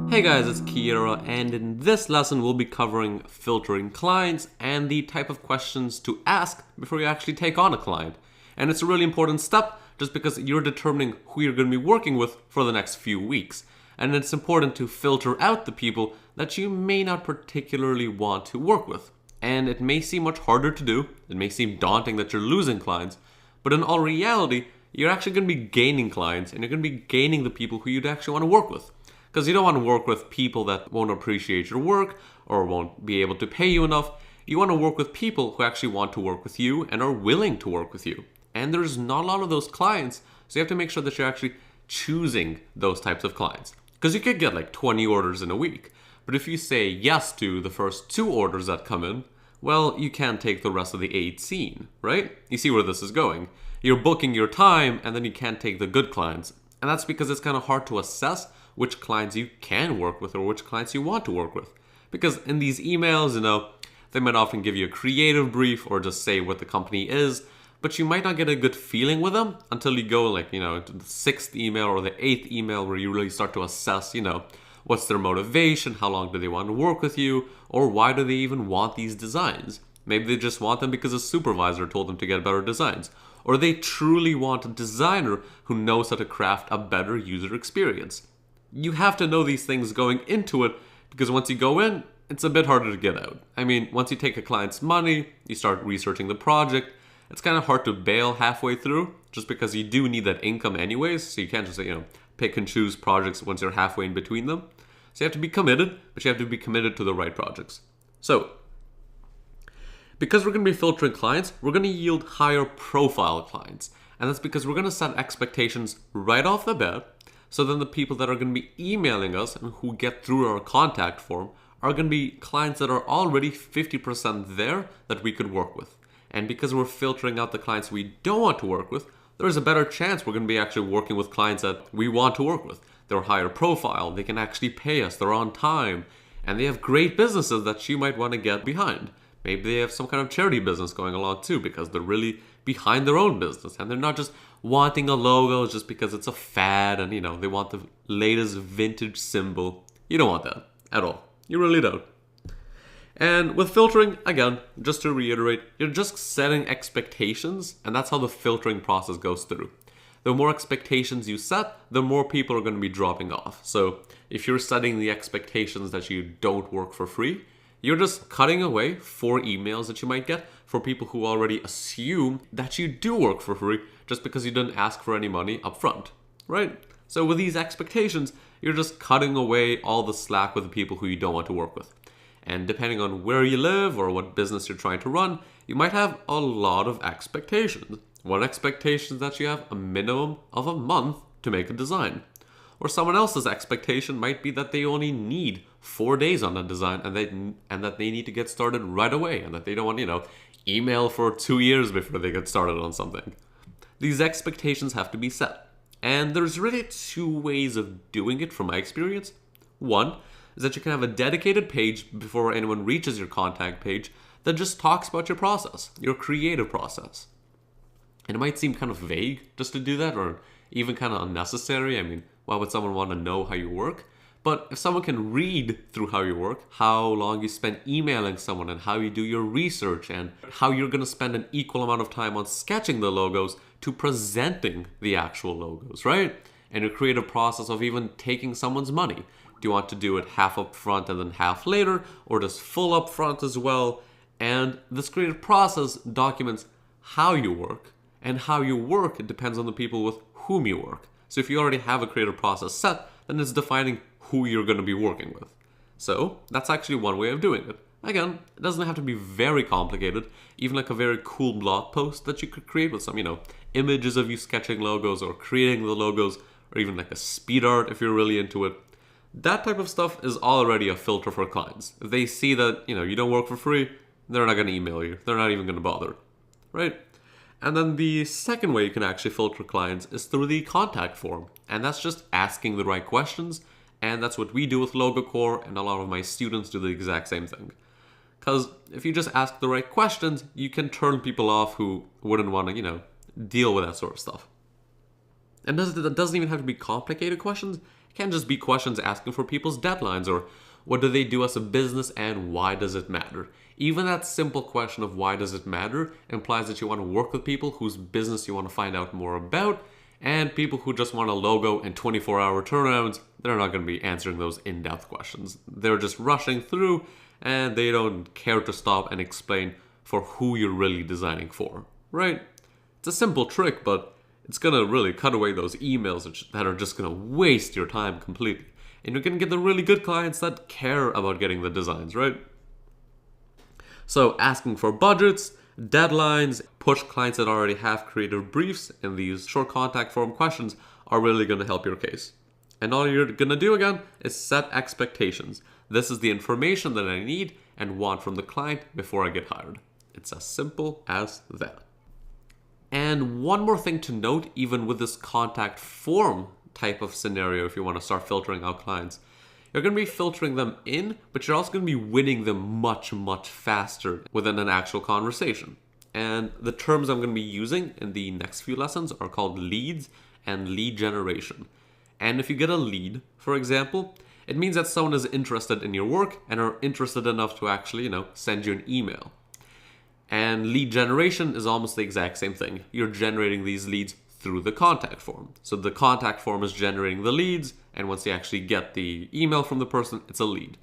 Hey guys, it's Kiera, and in this lesson we'll be covering filtering clients and the type of questions to ask before you actually take on a client. And it's a really important step just because you're determining who you're going to be working with for the next few weeks. And it's important to filter out the people that you may not particularly want to work with. And it may seem much harder to do, it may seem daunting that you're losing clients, but in all reality, you're actually going to be gaining clients and you're going to be gaining the people who you'd actually want to work with. Because you don't want to work with people that won't appreciate your work or won't be able to pay you enough. You want to work with people who actually want to work with you and are willing to work with you. And there's not a lot of those clients, so you have to make sure that you're actually choosing those types of clients. Because you could get like 20 orders in a week. But if you say yes to the first 2 orders that come in, well, you can't take the rest of the 18, right? You see where this is going. You're booking your time and then you can't take the good clients. And that's because it's kind of hard to assess which clients you can work with or which clients you want to work with. Because in these emails, they might often give you a creative brief or just say what the company is, but you might not get a good feeling with them until you go into the 6th email or the 8th email where you really start to assess, what's their motivation, how long do they want to work with you, or why do they even want these designs? Maybe they just want them because a supervisor told them to get better designs. Or they truly want a designer who knows how to craft a better user experience. You have to know these things going into it because once you go in, it's a bit harder to get out. I mean, once you take a client's money, you start researching the project, it's kind of hard to bail halfway through just because you do need that income anyways. So you can't just, pick and choose projects once you're halfway in between them. So you have to be committed, but you have to be committed to the right projects. So, because we're going to be filtering clients, we're going to yield higher profile clients. And that's because we're going to set expectations right off the bat. So then the people that are going to be emailing us and who get through our contact form are going to be clients that are already 50% there that we could work with. And because we're filtering out the clients we don't want to work with, there's a better chance we're going to be actually working with clients that we want to work with. They're higher profile, they can actually pay us, they're on time, and they have great businesses that you might want to get behind. Maybe they have some kind of charity business going along too because they're really behind their own business and they're not just wanting a logo just because it's a fad and they want the latest vintage symbol. You don't want that at all. You really don't. And with filtering, again, just to reiterate, you're just setting expectations and that's how the filtering process goes through. The more expectations you set, the more people are going to be dropping off. So if you're setting the expectations that you don't work for free, you're just cutting away 4 emails that you might get for people who already assume that you do work for free just because you didn't ask for any money up front, right? So with these expectations, you're just cutting away all the slack with the people who you don't want to work with. And depending on where you live or what business you're trying to run, you might have a lot of expectations. One expectation is that you have a minimum of a month to make a design. Or someone else's expectation might be that they only need 4 days on a design and that they need to get started right away and that they don't want, email for 2 years before they get started on something. These expectations have to be set. And there's really 2 ways of doing it from my experience. One is that you can have a dedicated page before anyone reaches your contact page that just talks about your process, your creative process. And it might seem kind of vague just to do that or even kind of unnecessary. I mean, why would someone want to know how you work? But if someone can read through how you work, how long you spend emailing someone and how you do your research and how you're going to spend an equal amount of time on sketching the logos to presenting the actual logos, right? And your creative process of even taking someone's money. Do you want to do it half up front and then half later or just full up front as well? And this creative process documents how you work. And how you work, it depends on the people with whom you work. So if you already have a creative process set, then it's defining who you're going to be working with. So that's actually one way of doing it. Again, it doesn't have to be very complicated. Even like a very cool blog post that you could create with some, images of you sketching logos or creating the logos, or even like a speed art if you're really into it. That type of stuff is already a filter for clients. If they see that, you don't work for free, they're not going to email you. They're not even going to bother, right? And then the second way you can actually filter clients is through the contact form. And that's just asking the right questions. And that's what we do with LogoCore, and a lot of my students do the exact same thing. Because if you just ask the right questions, you can turn people off who wouldn't want to, deal with that sort of stuff. And that doesn't even have to be complicated questions. It Can just be questions asking for people's deadlines, or what do they do as a business and why does it matter? Even that simple question of why does it matter implies that you want to work with people whose business you want to find out more about, and people who just want a logo and 24-hour turnarounds, they're not going to be answering those in-depth questions. They're just rushing through and they don't care to stop and explain for who you're really designing for, right? It's a simple trick, but it's going to really cut away those emails that are just going to waste your time completely. And you're going to get the really good clients that care about getting the designs, right? So asking for budgets, deadlines, push clients that already have creative briefs, and these short contact form questions are really going to help your case. And all you're going to do again is set expectations. This is the information that I need and want from the client before I get hired. It's as simple as that. And one more thing to note, even with this contact form type of scenario, if you want to start filtering out clients, you're going to be filtering them in, but you're also going to be winning them much, much faster within an actual conversation. And the terms I'm going to be using in the next few lessons are called leads and lead generation. And if you get a lead, for example, it means that someone is interested in your work and are interested enough to actually, send you an email. And lead generation is almost the exact same thing. You're generating these leads through the contact form. So the contact form is generating the leads, and once you actually get the email from the person, it's a lead.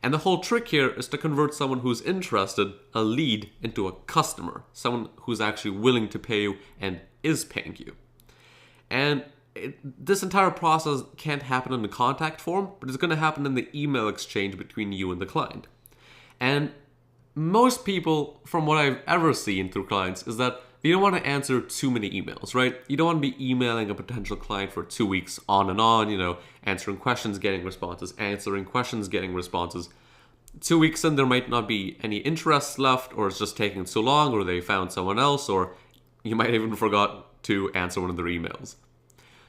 And the whole trick here is to convert someone who's interested, a lead, into a customer, someone who's actually willing to pay you and is paying you. And this entire process can't happen in the contact form, but it's going to happen in the email exchange between you and the client. And most people, from what I've ever seen through clients, is that you don't want to answer too many emails, right? You don't want to be emailing a potential client for 2 weeks on and on, answering questions, getting responses, answering questions, getting responses. 2 weeks in, there might not be any interest left, or it's just taking so long, or they found someone else, or you might even forgot to answer one of their emails.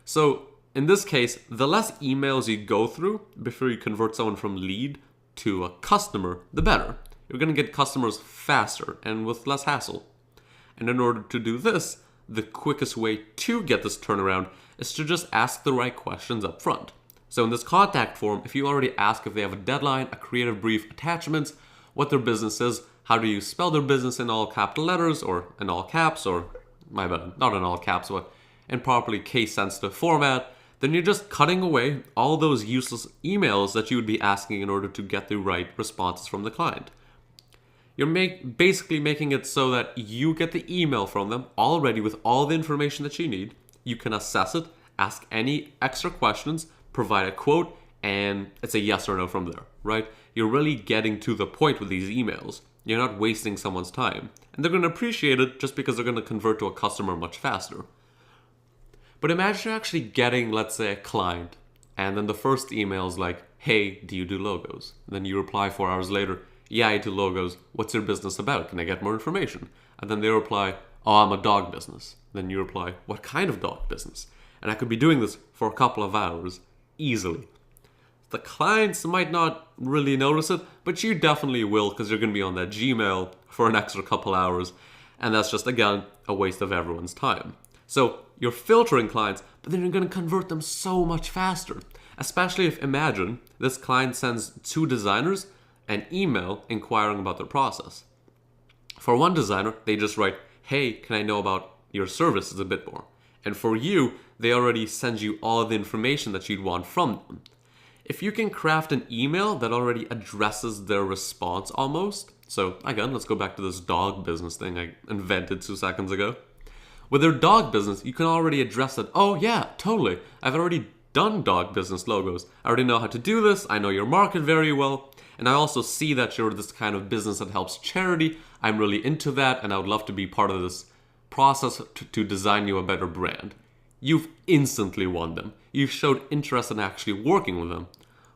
So in this case, the less emails you go through before you convert someone from lead to a customer, the better. You're going to get customers faster and with less hassle. And in order to do this, the quickest way to get this turnaround is to just ask the right questions up front. So in this contact form, if you already ask if they have a deadline, a creative brief, attachments, what their business is, how do you spell their business in all capital letters or in all caps, or my bad, not in all caps, but in properly case-sensitive format, then you're just cutting away all those useless emails that you would be asking in order to get the right responses from the client. You're basically making it so that you get the email from them already with all the information that you need. You can assess it, ask any extra questions, provide a quote, and it's a yes or no from there, right? You're really getting to the point with these emails. You're not wasting someone's time. And they're going to appreciate it just because they're going to convert to a customer much faster. But imagine you're actually getting, let's say, a client, and then the first email is like, hey, do you do logos? And then you reply 4 hours later, yeah, I do logos. What's your business about? Can I get more information? And then they reply, oh, I'm a dog business. Then you reply, what kind of dog business? And I could be doing this for a couple of hours, easily. The clients might not really notice it, but you definitely will, because you're going to be on that Gmail for an extra couple hours. And that's just, again, a waste of everyone's time. So you're filtering clients, but then you're going to convert them so much faster. Especially if, imagine, this client sends 2 designers an email inquiring about their process. For one designer, they just write, hey, can I know about your services a bit more? And for you, they already send you all the information that you'd want from them. If you can craft an email that already addresses their response almost, so again, let's go back to this dog business thing I invented 2 seconds ago. With their dog business, you can already address it. Oh yeah, totally. I've already done dog business logos. I already know how to do this. I know your market very well. And I also see that you're this kind of business that helps charity. I'm really into that, and I would love to be part of this process to design you a better brand. You've instantly won them. You've showed interest in actually working with them.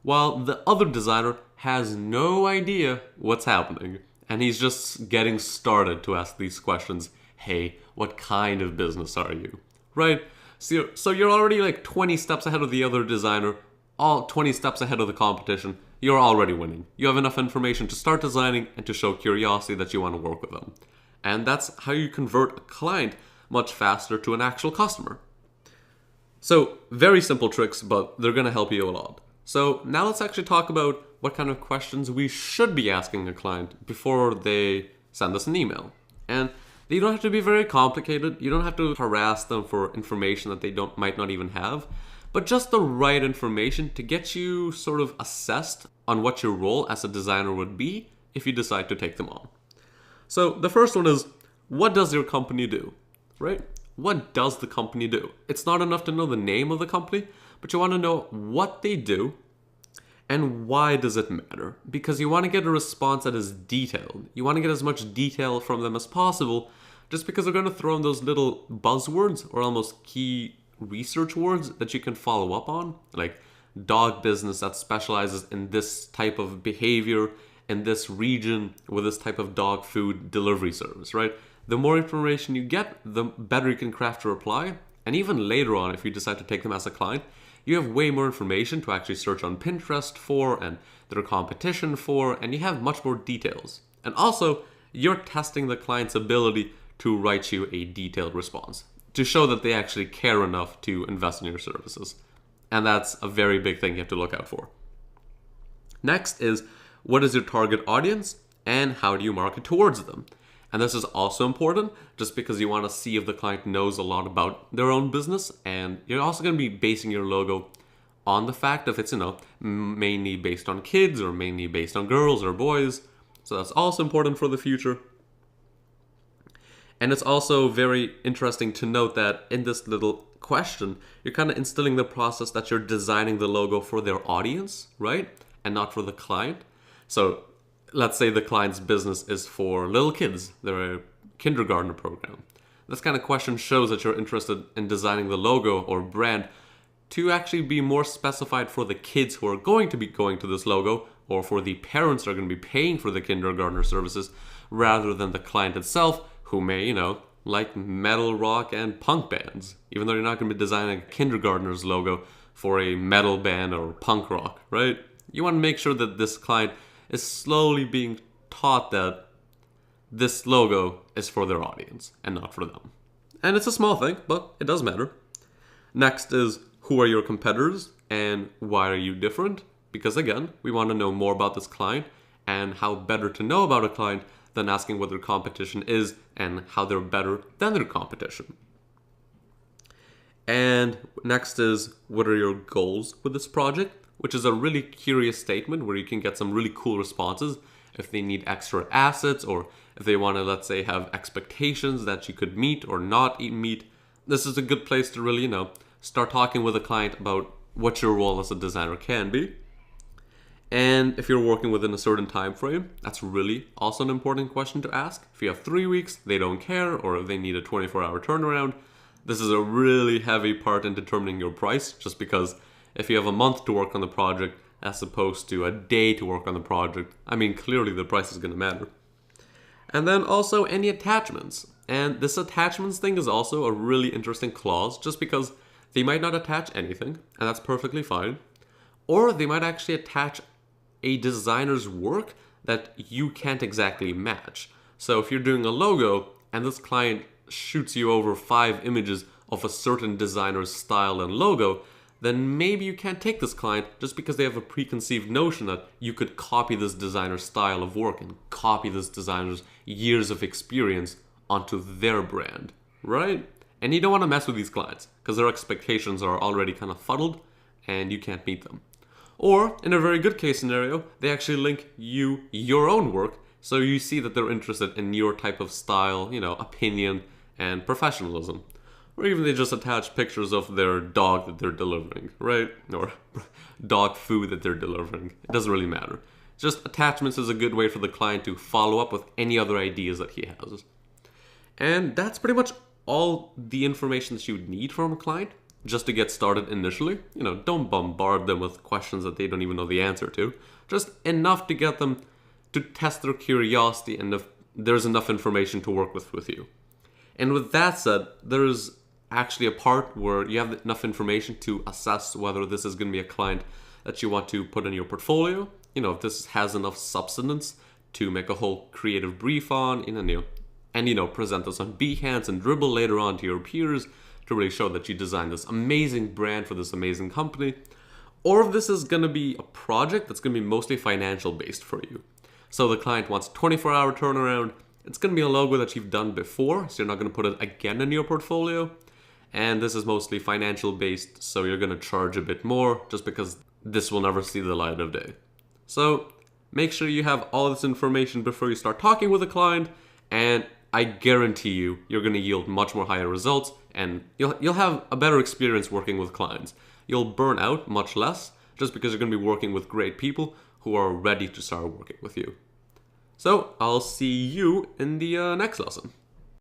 While the other designer has no idea what's happening, and he's just getting started to ask these questions. Hey, what kind of business are you? Right? So you're already like 20 steps ahead of the other designer, all 20 steps ahead of the competition. You're already winning. You have enough information to start designing and to show curiosity that you want to work with them. And that's how you convert a client much faster to an actual customer. So very simple tricks, but they're going to help you a lot. So now let's actually talk about what kind of questions we should be asking a client before they send us an email. And they don't have to be very complicated. You don't have to harass them for information that they might not even have, but just the right information to get you sort of assessed on what your role as a designer would be if you decide to take them on. So the first one is, what does your company do, right? What does the company do? It's not enough to know the name of the company, but you want to know what they do and why does it matter? Because you want to get a response that is detailed. You want to get as much detail from them as possible, just because they're going to throw in those little buzzwords or almost key research words that you can follow up on, like dog business that specializes in this type of behavior in this region with this type of dog food delivery service, right? The more information you get, the better you can craft a reply. And even later on, if you decide to take them as a client, you have way more information to actually search on Pinterest for and their competition for, and you have much more details. And also, you're testing the client's ability to write you a detailed response to show that they actually care enough to invest in your services. And that's a very big thing you have to look out for. Next is, what is your target audience and how do you market towards them? And this is also important just because you want to see if the client knows a lot about their own business, and you're also going to be basing your logo on the fact if it's, mainly based on kids or mainly based on girls or boys. So that's also important for the future. And it's also very interesting to note that in this little question, you're kind of instilling the process that you're designing the logo for their audience, right? And not for the client. So let's say the client's business is for little kids. They're a kindergartner program. This kind of question shows that you're interested in designing the logo or brand to actually be more specified for the kids who are going to be going to this logo or for the parents that are going to be paying for the kindergartner services rather than the client itself who may, like metal, rock, and punk bands, even though you're not going to be designing a kindergartner's logo for a metal band or punk rock, right? You want to make sure that this client is slowly being taught that this logo is for their audience and not for them. And it's a small thing, but it does matter. Next is, who are your competitors and why are you different? Because again, we want to know more about this client and how better to know about a client than asking what their competition is and how they're better than their competition. And next is, what are your goals with this project? Which is a really curious statement where you can get some really cool responses if they need extra assets or if they want to, let's say, have expectations that you could meet or not meet. This is a good place to really, start talking with a client about what your role as a designer can be. And if you're working within a certain time frame, that's really also an important question to ask. If you have 3 weeks, they don't care, or if they need a 24-hour turnaround, this is a really heavy part in determining your price, just because if you have a month to work on the project as opposed to a day to work on the project, clearly the price is going to matter. And then also any attachments. And this attachments thing is also a really interesting clause just because they might not attach anything, and that's perfectly fine. Or they might actually attach a designer's work that you can't exactly match. So if you're doing a logo and this client shoots you over 5 images of a certain designer's style and logo, then maybe you can't take this client just because they have a preconceived notion that you could copy this designer's style of work and copy this designer's years of experience onto their brand, right? And you don't want to mess with these clients because their expectations are already kind of fuddled and you can't meet them. Or, in a very good case scenario, they actually link your own work, so you see that they're interested in your type of style, opinion, and professionalism. Or even they just attach pictures of their dog that they're delivering, right? Or dog food that they're delivering. It doesn't really matter. Just attachments is a good way for the client to follow up with any other ideas that he has. And that's pretty much all the information that you would need from a client just to get started initially. Don't bombard them with questions that they don't even know the answer to. Just enough to get them to test their curiosity and if there's enough information to work with you. And with that said, there's actually a part where you have enough information to assess whether this is going to be a client that you want to put in your portfolio. If this has enough substance to make a whole creative brief on, and present this on Behance and Dribbble later on to your peers to to really show that you designed this amazing brand for this amazing company. Or if this is going to be a project that's going to be mostly financial based for you. So the client wants 24-hour turnaround. It's going to be a logo that you've done before, so you're not going to put it again in your portfolio. And this is mostly financial based, so you're going to charge a bit more just because this will never see the light of day. So make sure you have all this information before you start talking with a client, and I guarantee you're going to yield much more higher results, and you'll have a better experience working with clients. You'll burn out much less just because you're going to be working with great people who are ready to start working with you. So I'll see you in the next lesson.